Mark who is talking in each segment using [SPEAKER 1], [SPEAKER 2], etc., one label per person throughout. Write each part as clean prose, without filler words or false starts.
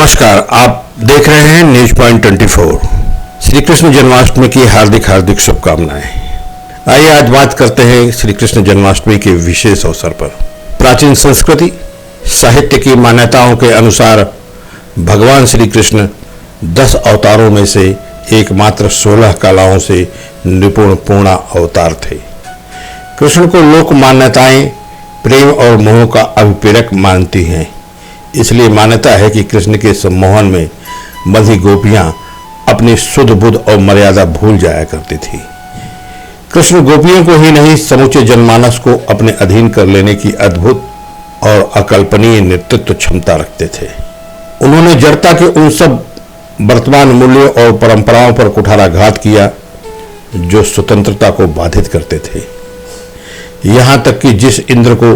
[SPEAKER 1] नमस्कार, आप देख रहे हैं न्यूज पॉइंट 24। श्री कृष्ण जन्माष्टमी की हार्दिक हार्दिक शुभकामनाएं। आइए आज बात करते हैं श्री कृष्ण जन्माष्टमी के विशेष अवसर पर। प्राचीन संस्कृति साहित्य की मान्यताओं के अनुसार भगवान श्री कृष्ण 10 अवतारों में से एकमात्र 16 कलाओं से निपुण पूर्ण अवतार थे। कृष्ण को लोक मान्यताएं प्रेम और मोह का अभिप्रेरक मानती हैं। इसलिए मान्यता है कि कृष्ण के सम्मोहन में बंधी गोपियां अपनी शुद्ध बुद्ध और मर्यादा भूल जाया करती थी। कृष्ण गोपियों को ही नहीं, समूचे जनमानस को अपने अधीन कर लेने की अद्भुत और अकल्पनीय नेतृत्व क्षमता रखते थे। उन्होंने जड़ता के उन सब वर्तमान मूल्यों और परंपराओं पर कुठाराघात किया जो स्वतंत्रता को बाधित करते थे। यहां तक कि जिस इंद्र को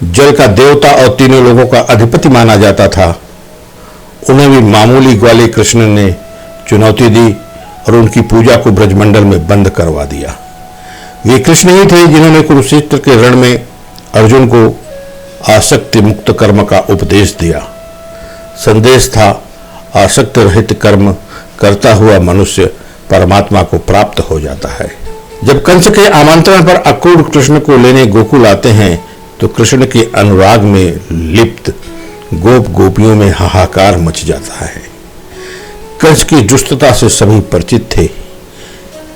[SPEAKER 1] जल का देवता और तीनों लोगों का अधिपति माना जाता था, उन्हें भी मामूली ग्वाले कृष्ण ने चुनौती दी और उनकी पूजा को ब्रजमंडल में बंद करवा दिया। वे कृष्ण ही थे जिन्होंने कुरुक्षेत्र के रण में अर्जुन को आसक्ति मुक्त कर्म का उपदेश दिया। संदेश था, आसक्त रहित कर्म करता हुआ मनुष्य परमात्मा को प्राप्त हो जाता है। जब कंस के आमंत्रण पर अक्रूर कृष्ण को लेने गोकुल आते हैं तो कृष्ण के अनुराग में लिप्त गोप गोपियों में हाहाकार मच जाता है। कंस की दुष्टता से सभी परिचित थे।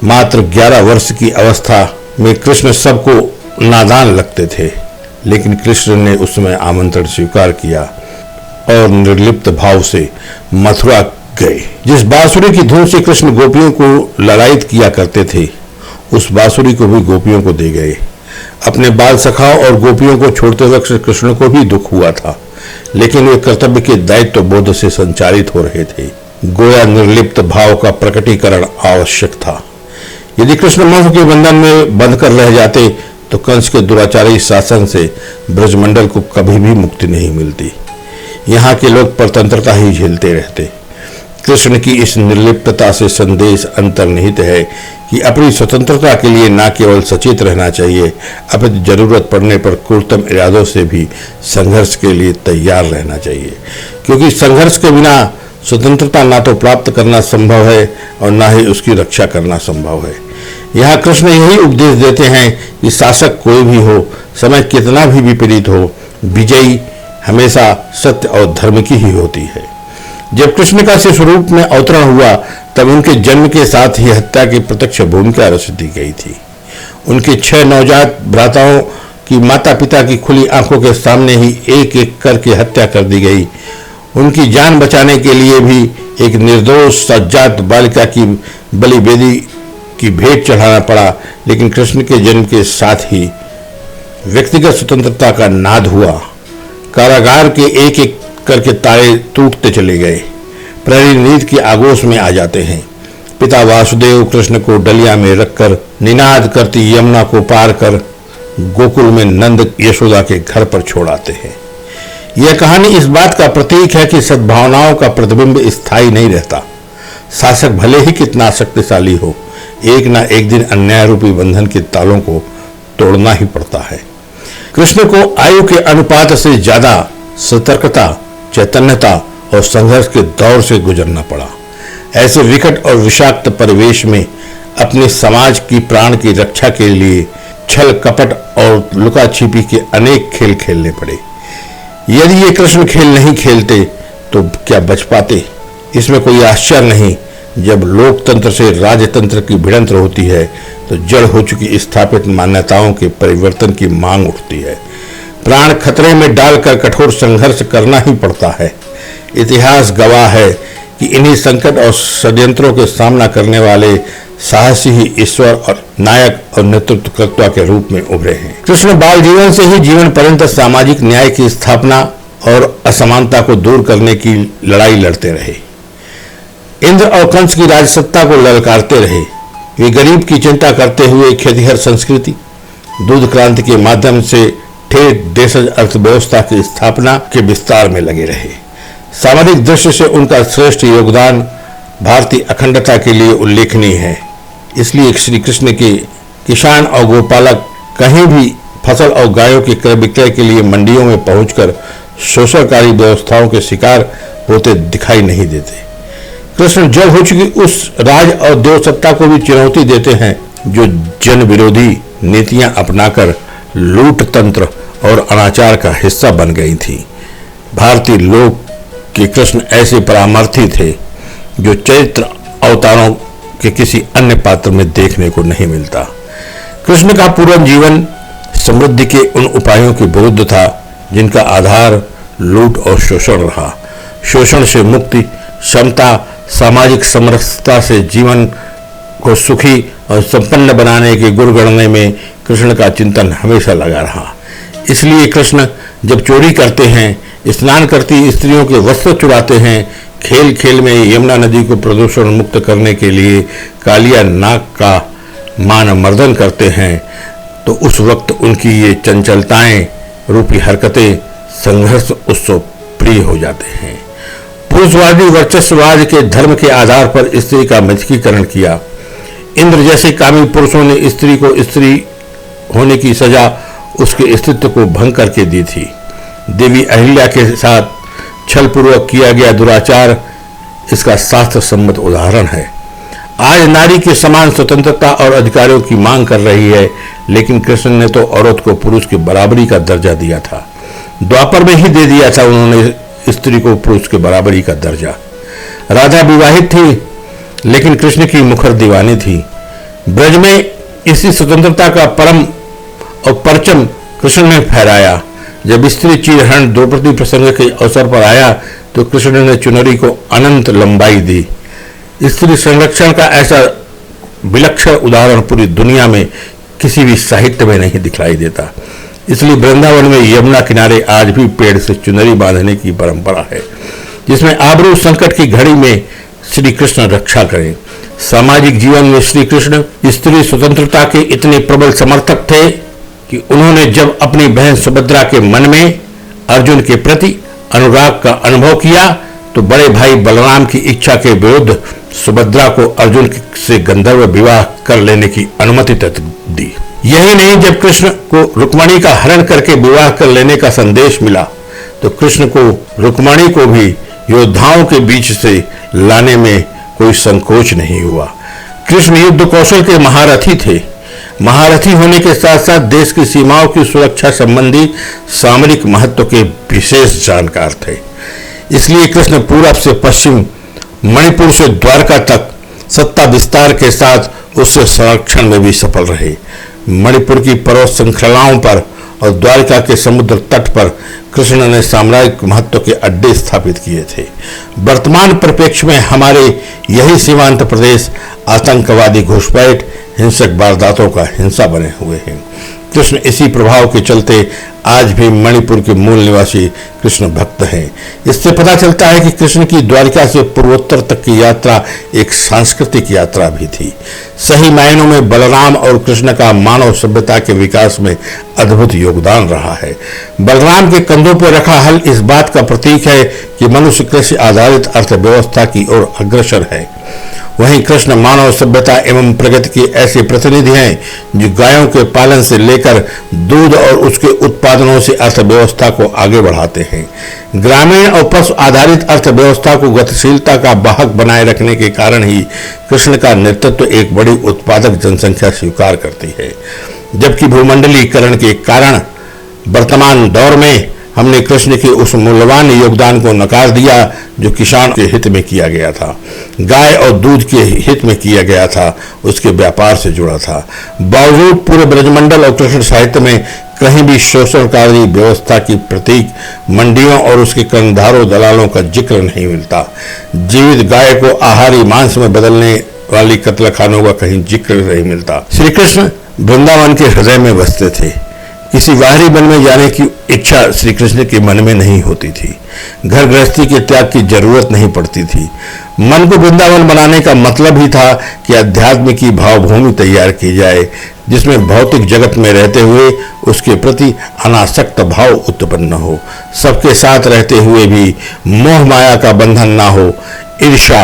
[SPEAKER 1] मात्र 11 वर्ष की अवस्था में कृष्ण सबको नादान लगते थे, लेकिन कृष्ण ने उसमें आमंत्रण स्वीकार किया और निर्लिप्त भाव से मथुरा गए। जिस बांसुरी की धुन से कृष्ण गोपियों को ललायित किया करते थे, उस बांसुरी को भी गोपियों को दे गए। अपने बाल सखाओं और गोपियों को छोड़ते वक्त कृष्ण को भी दुख हुआ था, लेकिन वे कर्तव्य के दायित्व बोध से संचालित हो रहे थे। गोया निर्लिप्त भाव का प्रकटीकरण आवश्यक था। यदि कृष्ण मोह के बंधन में बंधकर रह जाते तो कंस के दुराचारी शासन से ब्रजमंडल को कभी भी मुक्ति नहीं मिलती। यहाँ के लोग परतंत्रता ही झेलते रहते। कृष्ण की इस निर्लिप्तता से संदेश अंतर्निहित है कि अपनी स्वतंत्रता के लिए न केवल सचेत रहना चाहिए, अपितु जरूरत पड़ने पर क्रूरतम इरादों से भी संघर्ष के लिए तैयार रहना चाहिए, क्योंकि संघर्ष के बिना स्वतंत्रता ना तो प्राप्त करना संभव है और न ही उसकी रक्षा करना संभव है। यहाँ कृष्ण यही उपदेश देते हैं कि शासक कोई भी हो, समय कितना भी विपरीत हो, विजयी हमेशा सत्य और धर्म की ही होती है। जब कृष्ण का शिशु रूप में अवतरण हुआ तब उनके जन्म के साथ ही हत्या की प्रत्यक्ष भूमिका रच दी गई थी। उनके 6 नवजात भ्राताओं की माता पिता की खुली आंखों के सामने ही एक एक करके हत्या कर दी गई। उनकी जान बचाने के लिए भी एक निर्दोष सज्जात बालिका की बलि वेदी की भेंट चढ़ाना पड़ा, लेकिन कृष्ण के जन्म के साथ ही व्यक्तिगत स्वतंत्रता का नाद हुआ। कारागार के एक एक करके ताले टूटते चले गए, प्रहरी नींद की आगोश में आ जाते हैं। पिता वासुदेव कृष्ण को डलिया में रखकर निनाद करती यमुना को पार कर गोकुल में नंद यशोदा के घर पर छोड़ आते हैं। यह कहानी इस बात का प्रतीक है कि सद्भावनाओं का प्रतिबिंब स्थायी नहीं रहता। शासक भले ही कितना शक्तिशाली हो, एक ना एक दिन अन्याय रूपी बंधन के तालों को तोड़ना ही पड़ता है। कृष्ण को आयु के अनुपात से ज्यादा सतर्कता, चैतन्यता और संघर्ष के दौर से गुजरना पड़ा। ऐसे विकट और विषाक्त परिवेश में अपने समाज की प्राण की रक्षा के लिए छल कपट और लुका छिपी के अनेक खेल खेलने पड़े। यदि ये कृष्ण खेल नहीं खेलते तो क्या बच पाते? इसमें कोई आश्चर्य नहीं, जब लोकतंत्र से राजतंत्र की भिड़ंत होती है तो जड़ हो चुकी स्थापित मान्यताओं के परिवर्तन की मांग उठती है। प्राण खतरे में डालकर कठोर संघर्ष करना ही पड़ता है। इतिहास गवाह है कि इन्हीं संकट और षड्यंत्रों के सामना करने वाले साहसी ही ईश्वर और नायक और नेतृत्वकर्ता के रूप में उभरे हैं। कृष्ण बाल जीवन से ही जीवन पर्यंत सामाजिक न्याय की स्थापना और असमानता को दूर करने की लड़ाई लड़ते रहे। इंद्र और कंस की राजसत्ता को ललकारते रहे। वे गरीब की चिंता करते हुए खेतिहर संस्कृति, दूध क्रांति के माध्यम से ठेठ देशज अर्थव्यवस्था की स्थापना के विस्तार में लगे रहे। सामाजिक दृष्टि से उनका श्रेष्ठ योगदान भारतीय अखंडता के लिए उल्लेखनीय है। इसलिए श्री कृष्ण के किसान और गोपालक कहीं भी फसल और गायों के क्रय विक्रय के लिए मंडियों में पहुंचकर शोषणकारी व्यवस्थाओं के शिकार होते दिखाई नहीं देते। कृष्ण जड़ हो चुकी उस राज और देव सत्ता को भी चुनौती देते हैं जो जन विरोधी नीतियां अपनाकर लूट तंत्र और अनाचार का हिस्सा बन गई थी। भारतीय लोक के कृष्ण ऐसे परामर्थी थे जो चरित्र अवतारों के किसी अन्य पात्र में देखने को नहीं मिलता। कृष्ण का पूरा जीवन समृद्धि के उन उपायों के विरुद्ध था जिनका आधार लूट और शोषण रहा। शोषण से मुक्ति, समता, सामाजिक समरसता से जीवन को सुखी और संपन्न बनाने के गुण गणने में कृष्ण का चिंतन हमेशा लगा रहा। इसलिए कृष्ण जब चोरी करते हैं, स्नान करती स्त्रियों के वस्त्र चुराते हैं, खेल खेल में यमुना नदी को प्रदूषण मुक्त करने के लिए कालिया नाग का मान मर्दन करते हैं, तो उस वक्त उनकी ये चंचलताएं रूपी हरकतें संघर्ष उत्सव प्रिय हो जाते हैं। पुरुषवादी वर्चस्ववाद के धर्म के आधार पर स्त्री का मजकीकरण किया। इंद्र जैसे कामी पुरुषों ने स्त्री को स्त्री होने की सजा उसके अस्तित्व को भंग करके दी थी। देवी अहिल्या के साथ छलपूर्वक किया गया दुराचार इसका शास्त्र सम्मत उदाहरण है। आज नारी के समान स्वतंत्रता और अधिकारों की मांग कर रही है, लेकिन कृष्ण ने तो औरत को पुरुष की बराबरी का दर्जा दिया था। द्वापर में ही दे दिया था उन्होंने स्त्री को पुरुष के बराबरी का दर्जा। राधा विवाहित थी, लेकिन कृष्ण की मुखर दीवानी थी। ब्रज में इसी स्वतंत्रता का परम और परचम कृष्ण ने फहराया। जब स्त्री चीरहरण द्रौपदी प्रसंग के अवसर पर आया तो कृष्ण ने चुनरी को अनंत लंबाई दी। स्त्री संरक्षण का ऐसा विलक्षण उदाहरण पूरी दुनिया में किसी भी साहित्य में नहीं दिखलाई देता। इसलिए वृंदावन में यमुना किनारे आज भी पेड़ से चुनरी बांधने की परंपरा है, जिसमें आबरू संकट की घड़ी में श्री कृष्ण रक्षा करें। सामाजिक जीवन में श्री कृष्ण स्त्री स्वतंत्रता के इतने प्रबल समर्थक थे कि उन्होंने जब अपनी बहन सुभद्रा के मन में अर्जुन के प्रति अनुराग का अनुभव किया तो बड़े भाई बलराम की इच्छा के विरुद्ध सुभद्रा को अर्जुन से गंधर्व विवाह कर लेने की अनुमति तक दी। यही नहीं, जब कृष्ण को रुक्मणी का हरण करके विवाह कर लेने का संदेश मिला तो कृष्ण को रुक्मणी को भी योद्धाओं के बीच से लाने में कोई संकोच नहीं हुआ। कृष्ण युद्ध कौशल के महारथी थे। महारथी होने के साथ साथ देश की सीमाओं की सुरक्षा संबंधी सामरिक महत्व के विशेष जानकार थे। इसलिए कृष्ण पूरब से पश्चिम, मणिपुर से द्वारका तक सत्ता विस्तार के साथ उसके संरक्षण में भी सफल रहे। मणिपुर की पर्वत श्रृंखलाओं पर और द्वारका के समुद्र तट पर कृष्ण ने साम्राज्यिक महत्व के अड्डे स्थापित किए थे। वर्तमान परिप्रेक्ष्य में हमारे यही सीमांत प्रदेश आतंकवादी घुसपैठ, हिंसक वारदातों का हिंसा बने हुए हैं। कृष्ण इसी प्रभाव के चलते आज भी मणिपुर के मूल निवासी कृष्ण भक्त हैं। इससे पता चलता है कि कृष्ण की द्वारिका से पूर्वोत्तर तक की यात्रा एक सांस्कृतिक यात्रा भी थी। सही मायनों में बलराम और कृष्ण का मानव सभ्यता के विकास में अद्भुत योगदान रहा है। बलराम के कंधों पर रखा हल इस बात का प्रतीक है कि मनुष्य कृषि आधारित अर्थव्यवस्था की ओर अग्रसर है। वहीं कृष्ण मानव सभ्यता एवं प्रगति के ऐसे प्रतिनिधि हैं जो गायों के पालन से लेकर दूध और उसके उत्पादनों से अर्थव्यवस्था को आगे बढ़ाते हैं। ग्रामीण और पशु आधारित अर्थव्यवस्था को गतिशीलता का वाहक बनाए रखने के कारण ही कृष्ण का नेतृत्व एक बड़ी उत्पादक जनसंख्या स्वीकार करती है। जबकि भूमंडलीकरण के कारण वर्तमान दौर में हमने कृष्ण के उस मूल्यवान योगदान को नकार दिया जो किसान के हित में किया गया था, गाय और दूध के हित में किया गया था, उसके व्यापार से जुड़ा था। बावजूद पूरे ब्रजमंडल और कृष्ण साहित्य में कहीं भी शोषणकारी व्यवस्था की प्रतीक मंडियों और उसके कर्णधारों दलालों का जिक्र नहीं मिलता। जीवित गाय को आहारी मांस में बदलने वाली कत्लखानों का कहीं जिक्र नहीं मिलता। श्री कृष्ण वृंदावन के हृदय में बसते थे। किसी बाहरी वन में जाने की इच्छा श्री कृष्ण के मन में नहीं होती थी। घर गृहस्थी के त्याग की जरूरत नहीं पड़ती थी। मन को वृंदावन बनाने का मतलब ही था कि अध्यात्म की भावभूमि तैयार की जाए, जिसमें भौतिक जगत में रहते हुए उसके प्रति अनासक्त भाव उत्पन्न हो, सबके साथ रहते हुए भी मोह माया का बंधन ना हो, ईर्ष्या,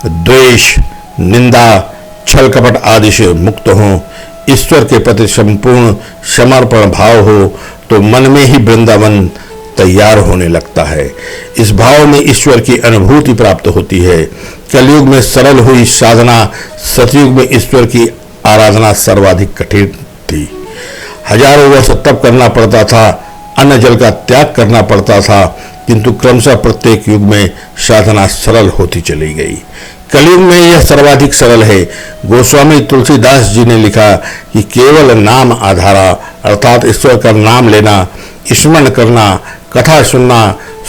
[SPEAKER 1] द्वेष, निंदा, छल कपट आदि से मुक्त हो, ईश्वर के प्रति संपूर्ण समर्पण भाव हो, तो मन में ही वृंदावन तैयार होने लगता है। इस भाव में ईश्वर की अनुभूति प्राप्त होती है। कलयुग में सरल हुई साधना, सतयुग में ईश्वर की आराधना सर्वाधिक कठिन थी। हजारों वर्ष तप करना पड़ता था, अन्न जल का त्याग करना पड़ता था, किंतु क्रमशः प्रत्येक युग में साधना सरल होती चली गई। कलयुग में यह सर्वाधिक सरल है। गोस्वामी तुलसीदास जी ने लिखा कि केवल नाम आधारा, अर्थात ईश्वर का नाम लेना, स्मरण करना, कथा सुनना,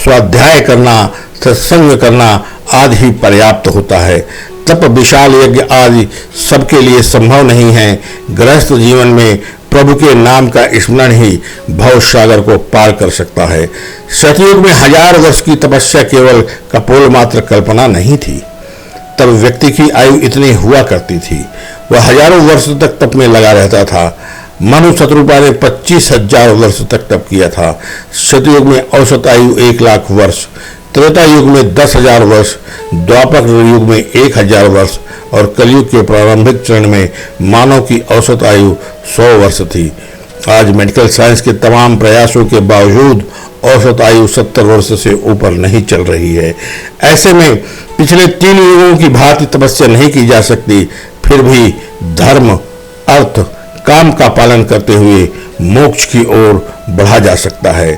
[SPEAKER 1] स्वाध्याय करना, सत्संग करना आदि ही पर्याप्त होता है। तप, विशाल यज्ञ आदि सबके लिए संभव नहीं है। गृहस्थ जीवन में प्रभु के नाम का स्मरण ही भव सागर को पार कर सकता है। सतयुग में 1000 वर्ष की तपस्या केवल कपोल मात्र कल्पना नहीं थी। तब व्यक्ति की आयु इतनी हुआ करती थी, वह हजारों वर्ष तक तप में लगा रहता था। मनु शत्रुपा ने 25,000 वर्ष तक तप किया था। सतयुग में औसत आयु 1,00,000 वर्ष, त्रेता युग में 10,000 वर्ष, द्वापर युग में 1,000 वर्ष और कलयुग के प्रारंभिक चरण में मानव की औसत आयु 100 वर्ष थी। आज मेडिकल साइंस के तमाम प्रयासों के बावजूद औसत आयु 70 वर्ष से ऊपर नहीं चल रही है। ऐसे में पिछले 3 युगों की भांति तपस्या नहीं की जा सकती। फिर भी धर्म, अर्थ, काम का पालन करते हुए मोक्ष की ओर बढ़ा जा सकता है।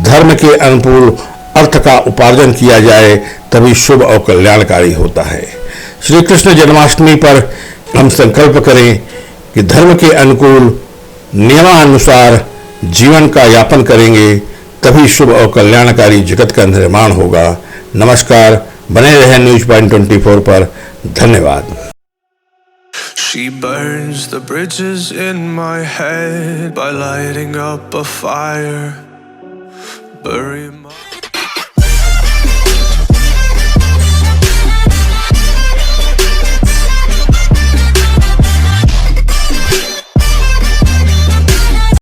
[SPEAKER 1] धर्म के अनुकूल अर्थ का उपार्जन किया जाए तभी शुभ और कल्याणकारी होता है। श्री कृष्ण जन्माष्टमी पर हम संकल्प करें कि धर्म के अनुकूल नियमानुसार जीवन का यापन करेंगे, तभी शुभ और कल्याणकारी जगत का निर्माण होगा। नमस्कार, बने रहें न्यूज पॉइंट 24 पर। धन्यवाद।
[SPEAKER 2] She burns the bridges in my head by lighting up a fire. Bury my